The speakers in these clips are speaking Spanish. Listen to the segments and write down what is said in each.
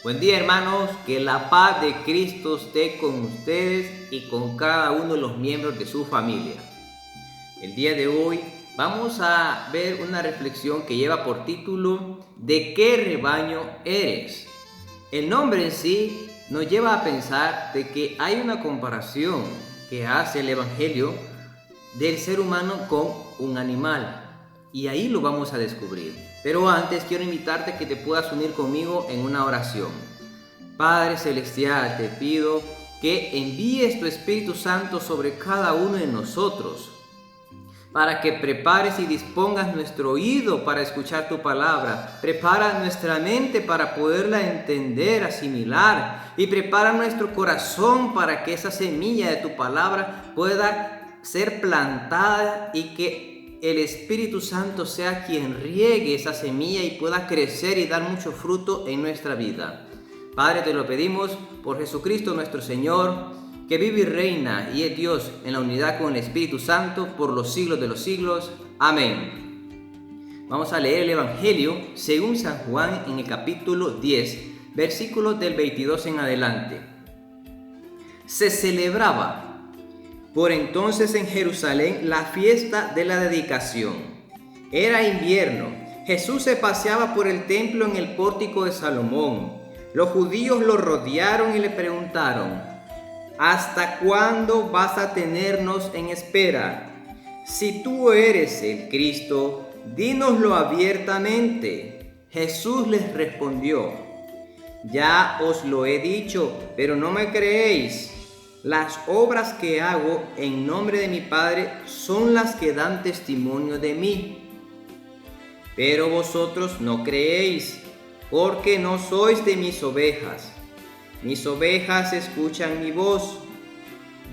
Buen día, hermanos, que la paz de Cristo esté con ustedes y con cada uno de los miembros de su familia. El día de hoy vamos a ver una reflexión que lleva por título ¿De qué rebaño eres? El nombre en sí nos lleva a pensar de que hay una comparación que hace el Evangelio del ser humano con un animal. Y ahí lo vamos a descubrir. Pero antes quiero invitarte a que te puedas unir conmigo en una oración. Padre Celestial, te pido que envíes tu Espíritu Santo sobre cada uno de nosotros, para que prepares y dispongas nuestro oído para escuchar tu palabra. Prepara nuestra mente para poderla entender, asimilar, y prepara nuestro corazón para que esa semilla de tu palabra pueda ser plantada y que el Espíritu Santo sea quien riegue esa semilla y pueda crecer y dar mucho fruto en nuestra vida. Padre, te lo pedimos por Jesucristo nuestro Señor, que vive y reina y es Dios en la unidad con el Espíritu Santo por los siglos de los siglos. Amén. Vamos a leer el Evangelio según San Juan en el capítulo 10, versículos del 22 en adelante. Se celebraba por entonces en Jerusalén la fiesta de la dedicación. Era invierno. Jesús se paseaba por el templo en el pórtico de Salomón. Los judíos lo rodearon y le preguntaron: ¿hasta cuándo vas a tenernos en espera? Si tú eres el Cristo, dínoslo abiertamente. Jesús les respondió: ya os lo he dicho, pero no me creéis. Las obras que hago en nombre de mi Padre son las que dan testimonio de mí. Pero vosotros no creéis, porque no sois de mis ovejas. Mis ovejas escuchan mi voz.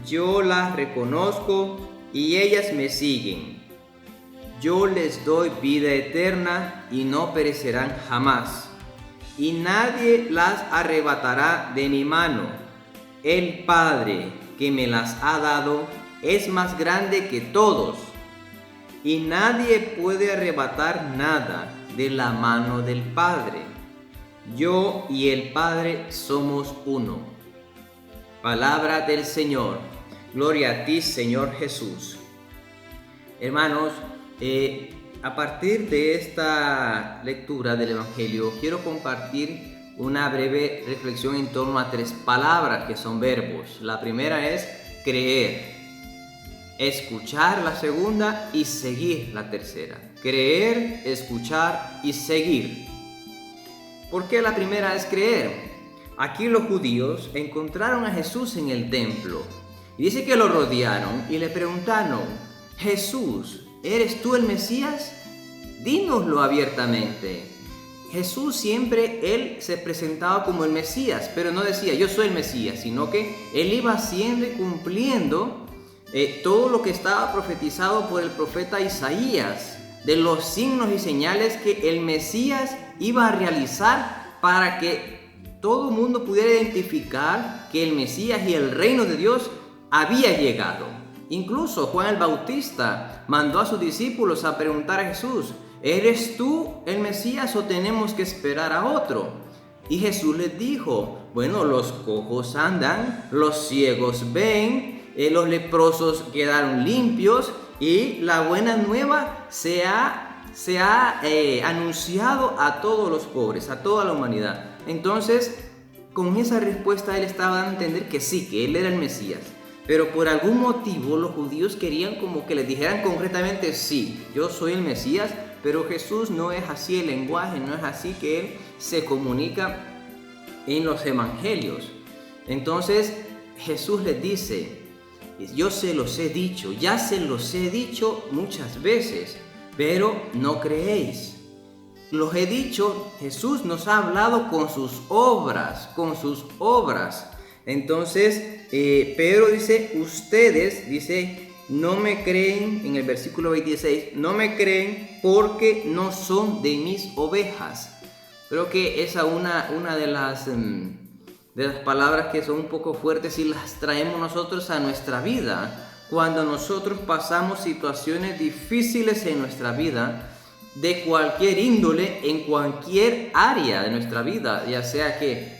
Yo las reconozco y ellas me siguen. Yo les doy vida eterna y no perecerán jamás, y nadie las arrebatará de mi mano. El Padre que me las ha dado es más grande que todos, y nadie puede arrebatar nada de la mano del Padre. Yo y el Padre somos uno. Palabra del Señor. Gloria a ti, Señor Jesús. Hermanos, a partir de esta lectura del Evangelio, quiero compartir una breve reflexión en torno a tres palabras que son verbos. La primera es creer, escuchar la segunda y seguir la tercera. Creer, escuchar y seguir. ¿Por qué la primera es creer? Aquí los judíos encontraron a Jesús en el templo y dice que lo rodearon y le preguntaron: Jesús, ¿eres tú el Mesías? Dínoslo abiertamente. Jesús siempre, él se presentaba como el Mesías, pero no decía yo soy el Mesías, sino que él iba haciendo y cumpliendo todo lo que estaba profetizado por el profeta Isaías, de los signos y señales que el Mesías iba a realizar para que todo el mundo pudiera identificar que el Mesías y el reino de Dios había llegado. Incluso Juan el Bautista mandó a sus discípulos a preguntar a Jesús: ¿eres tú el Mesías o tenemos que esperar a otro? Y Jesús les dijo: bueno, los cojos andan, los ciegos ven, los leprosos quedaron limpios y la buena nueva se ha anunciado a todos los pobres, a toda la humanidad. Entonces, con esa respuesta él estaba dando a entender que sí, que él era el Mesías. Pero por algún motivo los judíos querían como que les dijeran concretamente: sí, yo soy el Mesías. Pero Jesús no es así el lenguaje, no es así que Él se comunica en los evangelios. Entonces Jesús les dice: yo se los he dicho, ya se los he dicho muchas veces, pero no creéis. Los he dicho, Jesús nos ha hablado con sus obras, Entonces Pedro dice: ustedes, no me creen, en el versículo 26, no me creen porque no son de mis ovejas. Creo que esa es una de las palabras que son un poco fuertes y las traemos nosotros a nuestra vida. Cuando nosotros pasamos situaciones difíciles en nuestra vida, de cualquier índole, en cualquier área de nuestra vida, ya sea que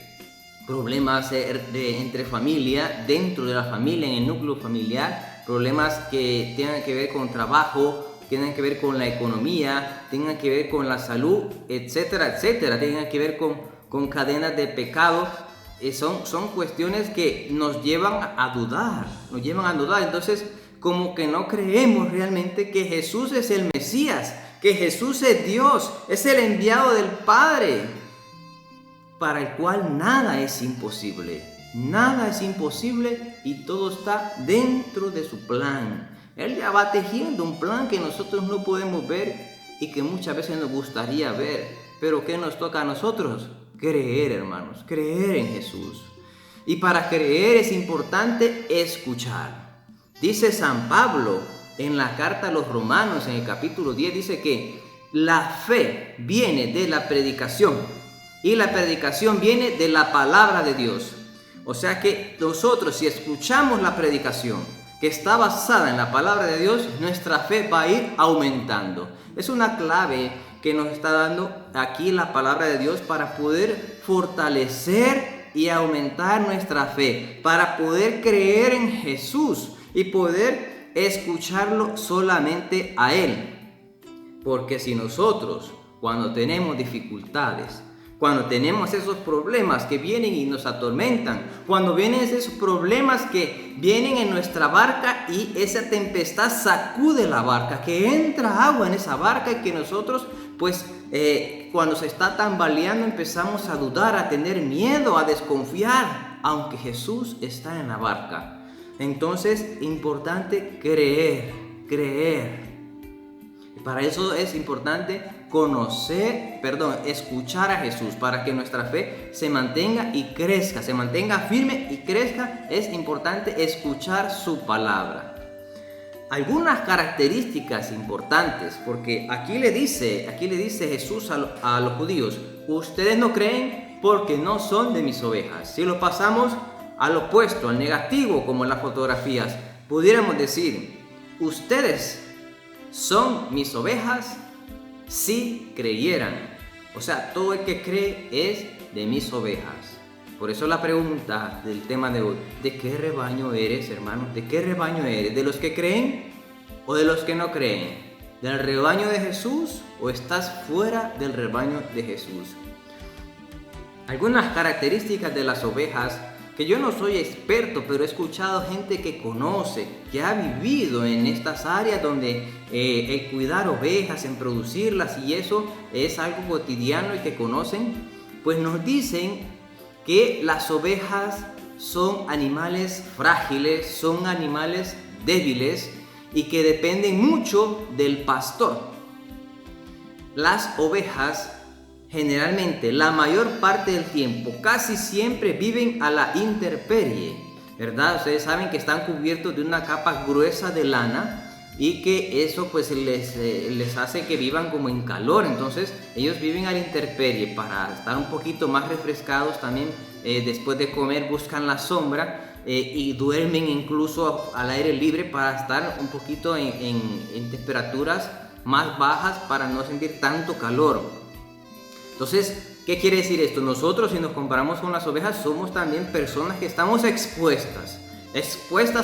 problemas entre familia, dentro de la familia, en el núcleo familiar, problemas que tengan que ver con trabajo, tengan que ver con la economía, tengan que ver con la salud, etcétera, etcétera, tengan que ver con cadenas de pecado. Son cuestiones que nos llevan a dudar, entonces como que no creemos realmente que Jesús es el Mesías, que Jesús es Dios, es el enviado del Padre, para el cual nada es imposible y todo está dentro de su plan. Él ya va tejiendo un plan que nosotros no podemos ver y que muchas veces nos gustaría ver, pero ¿qué nos toca a nosotros? Creer, hermanos, creer en Jesús. Y para creer es importante escuchar. Dice San Pablo en la carta a los Romanos, en el capítulo 10, dice que la fe viene de la predicación y la predicación viene de la palabra de Dios. O sea que nosotros, si escuchamos la predicación que está basada en la palabra de Dios, nuestra fe va a ir aumentando. Es una clave que nos está dando aquí la palabra de Dios para poder fortalecer y aumentar nuestra fe, para poder creer en Jesús y poder escucharlo solamente a Él. Porque si nosotros, cuando tenemos dificultades, cuando tenemos esos problemas que vienen y nos atormentan, cuando vienen esos problemas que vienen en nuestra barca y esa tempestad sacude la barca, que entra agua en esa barca y que nosotros cuando se está tambaleando empezamos a dudar, a tener miedo, a desconfiar, aunque Jesús está en la barca. Entonces, importante creer. Para eso es importante escuchar a Jesús, para que nuestra fe se mantenga y crezca, se mantenga firme y crezca. Es importante escuchar su palabra. Algunas características importantes, porque aquí le dice Jesús a los judíos: ustedes no creen porque no son de mis ovejas. Si lo pasamos al opuesto, al negativo, como en las fotografías, pudiéramos decir: ustedes son mis ovejas si creyeran. O sea, todo el que cree es de mis ovejas. Por eso la pregunta del tema de hoy: ¿de qué rebaño eres, hermanos? ¿De qué rebaño eres? ¿De los que creen o de los que no creen? ¿Del rebaño de Jesús o estás fuera del rebaño de Jesús? Algunas características de las ovejas, que yo no soy experto, pero he escuchado gente que conoce, que ha vivido en estas áreas donde el cuidar ovejas, en producirlas, y eso es algo cotidiano y que conocen, pues nos dicen que las ovejas son animales frágiles, son animales débiles y que dependen mucho del pastor. Las ovejas generalmente, la mayor parte del tiempo, casi siempre viven a la intemperie, ¿verdad? Ustedes saben que están cubiertos de una capa gruesa de lana y que eso pues les hace que vivan como en calor. Entonces ellos viven a la intemperie para estar un poquito más refrescados. También después de comer buscan la sombra y duermen incluso al aire libre para estar un poquito en temperaturas más bajas para no sentir tanto calor. Entonces, ¿qué quiere decir esto? Nosotros, si nos comparamos con las ovejas, somos también personas que estamos expuestas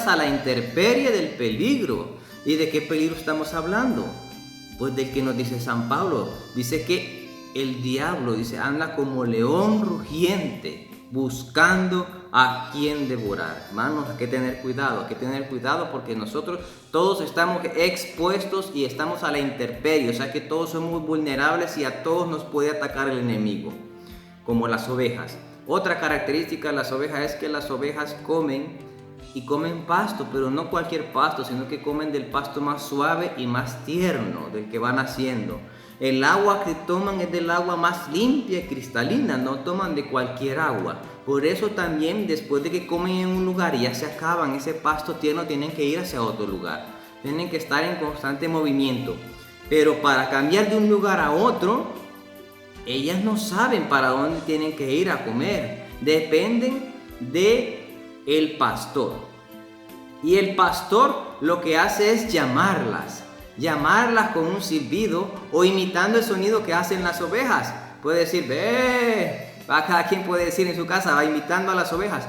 a la intemperie del peligro. ¿Y de qué peligro estamos hablando? Pues del que nos dice San Pablo. Dice que el diablo, anda como león rugiente, buscando a quien devorar. Hermanos, hay que tener cuidado porque nosotros todos estamos expuestos y estamos a la intemperie, o sea que todos somos vulnerables y a todos nos puede atacar el enemigo, como las ovejas. Otra característica de las ovejas es que las ovejas comen pasto, pero no cualquier pasto, sino que comen del pasto más suave y más tierno, del que van naciendo. El agua que toman es del agua más limpia y cristalina, no toman de cualquier agua. Por eso también después de que comen en un lugar y ya se acaban ese pasto tierno, tienen que ir hacia otro lugar. Tienen que estar en constante movimiento. Pero para cambiar de un lugar a otro, ellas no saben para dónde tienen que ir a comer. Dependen del pastor. Y el pastor lo que hace es llamarlas con un silbido o imitando el sonido que hacen las ovejas. Puede decir: ve, cada quien puede decir en su casa, va invitando a las ovejas.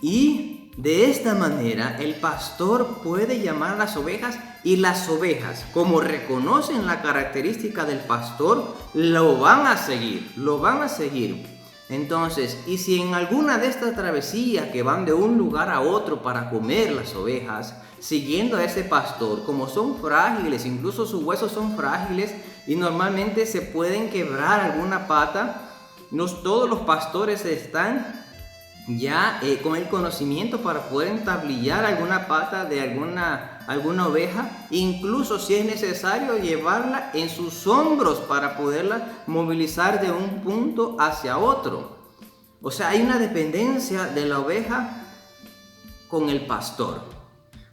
Y de esta manera el pastor puede llamar a las ovejas, y las ovejas, como reconocen la característica del pastor, lo van a seguir. Entonces, y si en alguna de estas travesías que van de un lugar a otro para comer las ovejas, siguiendo a ese pastor, como son frágiles, incluso sus huesos son frágiles y normalmente se pueden quebrar alguna pata, no todos los pastores están ya con el conocimiento para poder entablillar alguna pata de alguna oveja, incluso si es necesario llevarla en sus hombros para poderla movilizar de un punto hacia otro. O sea, hay una dependencia de la oveja con el pastor.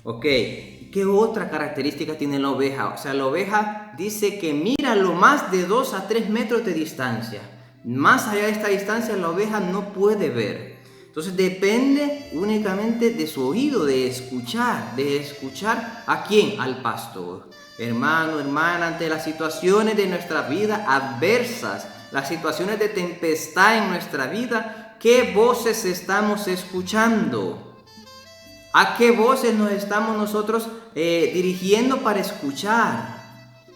Ok, ¿qué otra característica tiene la oveja? O sea, la oveja dice que mira lo más de 2 a 3 metros de distancia. Más allá de esta distancia la oveja no puede ver. Entonces depende únicamente de su oído, de escuchar ¿a quién? Al pastor. Hermano, hermana, ante las situaciones de nuestra vida adversas, las situaciones de tempestad en nuestra vida, ¿qué voces estamos escuchando? ¿A qué voces nos estamos nosotros dirigiendo para escuchar?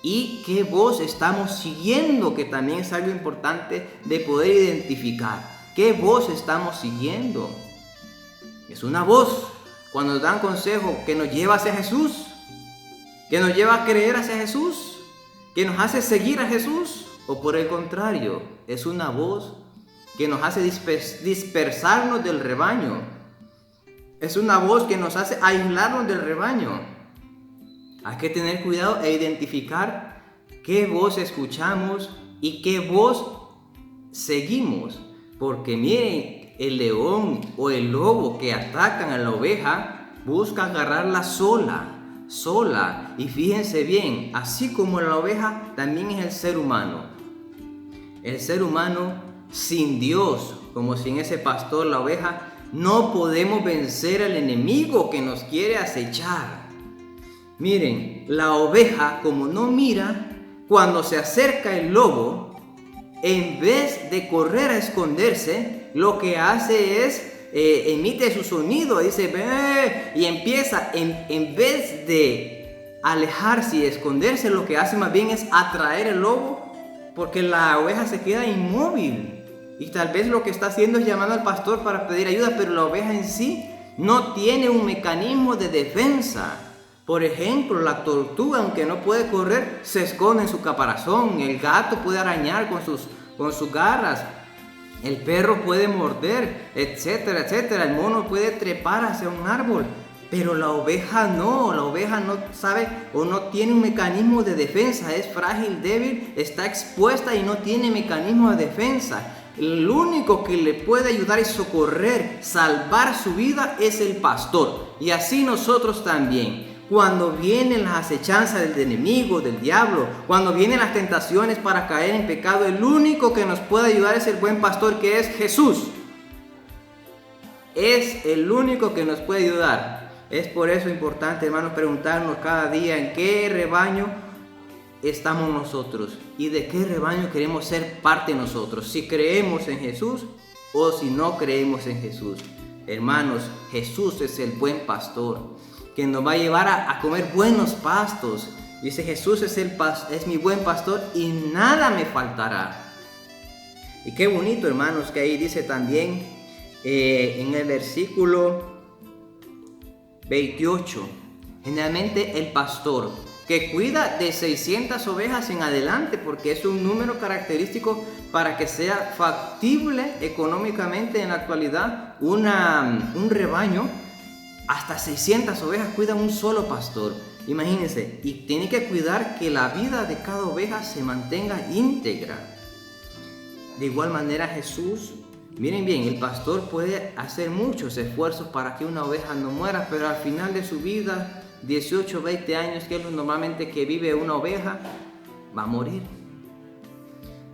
¿Y qué voz estamos siguiendo? Que también es algo importante de poder identificar. ¿Qué voz estamos siguiendo? Es una voz, cuando nos dan consejo, que nos lleva hacia Jesús, que nos lleva a creer hacia Jesús, que nos hace seguir a Jesús, o por el contrario, es una voz que nos hace dispersarnos del rebaño. Es una voz que nos hace aislarnos del rebaño. Hay que tener cuidado e identificar qué voz escuchamos y qué voz seguimos. Porque miren, el león o el lobo que atacan a la oveja busca agarrarla sola. Y fíjense bien, así como la oveja, también es el ser humano. El ser humano sin Dios, como sin ese pastor, la oveja, no podemos vencer al enemigo que nos quiere acechar. Miren, la oveja, como no mira, cuando se acerca el lobo, en vez de correr a esconderse, lo que hace es emite su sonido, dice ¡bé! Y empieza, en vez de alejarse y esconderse, lo que hace más bien es atraer el lobo, porque la oveja se queda inmóvil. Y tal vez lo que está haciendo es llamando al pastor para pedir ayuda, pero la oveja en sí no tiene un mecanismo de defensa. Por ejemplo, la tortuga, aunque no puede correr, se esconde en su caparazón. El gato puede arañar con sus garras. El perro puede morder, etcétera, etcétera. El mono puede trepar hacia un árbol. Pero la oveja no sabe o no tiene un mecanismo de defensa. Es frágil, débil, está expuesta y no tiene mecanismo de defensa. El único que le puede ayudar y socorrer, salvar su vida es el pastor. Y así nosotros también. Cuando vienen las acechanzas del enemigo, del diablo, cuando vienen las tentaciones para caer en pecado, el único que nos puede ayudar es el buen pastor, que es Jesús. Es el único que nos puede ayudar. Es por eso importante, hermanos, preguntarnos cada día en qué rebaño estamos nosotros y de qué rebaño queremos ser parte nosotros. Si creemos en Jesús o si no creemos en Jesús. Hermanos, Jesús es el buen pastor, que nos va a llevar a comer buenos pastos. Dice, Jesús es mi buen pastor y nada me faltará. Y qué bonito, hermanos, que ahí dice también en el versículo 28, generalmente el pastor que cuida de 600 ovejas en adelante, porque es un número característico para que sea factible económicamente en la actualidad un rebaño. Hasta 600 ovejas cuida un solo pastor. Imagínense, y tiene que cuidar que la vida de cada oveja se mantenga íntegra. De igual manera Jesús, miren bien, el pastor puede hacer muchos esfuerzos para que una oveja no muera, pero al final de su vida, 18, 20 años, que es lo normalmente que vive una oveja, va a morir.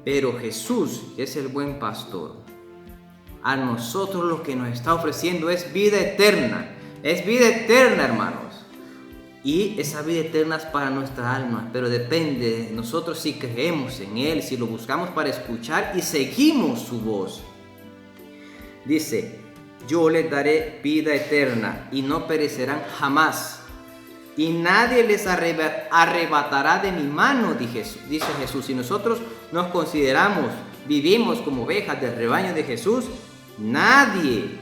Pero Jesús es el buen pastor. A nosotros lo que nos está ofreciendo es vida eterna. Es vida eterna, hermanos. Y esa vida eterna es para nuestra alma, pero depende de nosotros si creemos en Él, si lo buscamos para escuchar y seguimos su voz. Dice, yo les daré vida eterna y no perecerán jamás. Y nadie les arrebatará de mi mano, dice Jesús. Si nosotros nos consideramos, vivimos como ovejas del rebaño de Jesús, nadie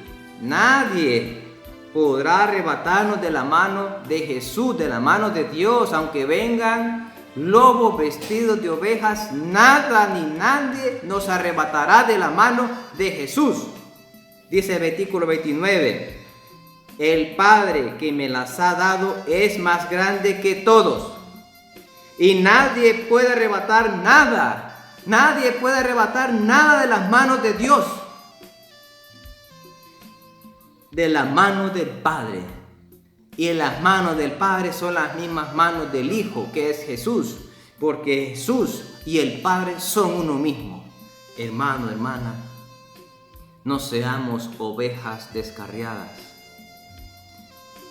podrá arrebatarnos de la mano de Jesús, de la mano de Dios. Aunque vengan lobos vestidos de ovejas, nada ni nadie nos arrebatará de la mano de Jesús. Dice el versículo 29. El Padre que me las ha dado es más grande que todos, y nadie puede arrebatar nada de las manos de Dios, de las manos del Padre. Y en las manos del Padre son las mismas manos del Hijo, que es Jesús, porque Jesús y el Padre son uno mismo. Hermano, hermana, no seamos ovejas descarriadas.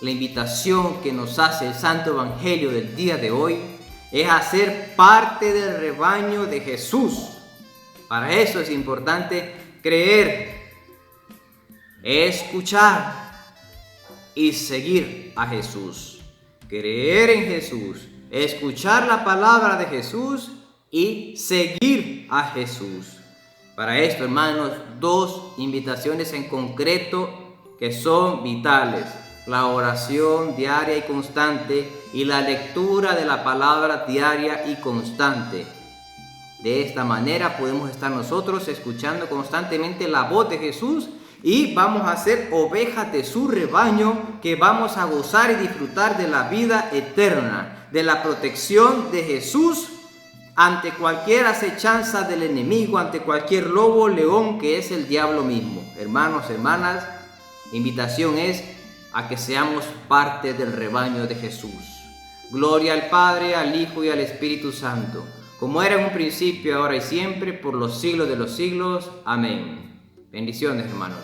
La invitación que nos hace el Santo Evangelio del día de hoy es hacer parte del rebaño de Jesús. Para eso es importante creer, escuchar y seguir a Jesús. Creer en Jesús, escuchar la palabra de Jesús y seguir a Jesús. Para esto, hermanos, dos invitaciones en concreto que son vitales: la oración diaria y constante y la lectura de la palabra diaria y constante. De esta manera podemos estar nosotros escuchando constantemente la voz de Jesús y vamos a ser ovejas de su rebaño, que vamos a gozar y disfrutar de la vida eterna, de la protección de Jesús ante cualquier acechanza del enemigo, ante cualquier lobo o león que es el diablo mismo. Hermanos, hermanas, la invitación es a que seamos parte del rebaño de Jesús. Gloria al Padre, al Hijo y al Espíritu Santo, como era en un principio, ahora y siempre, por los siglos de los siglos. Amén. Bendiciones, hermanos.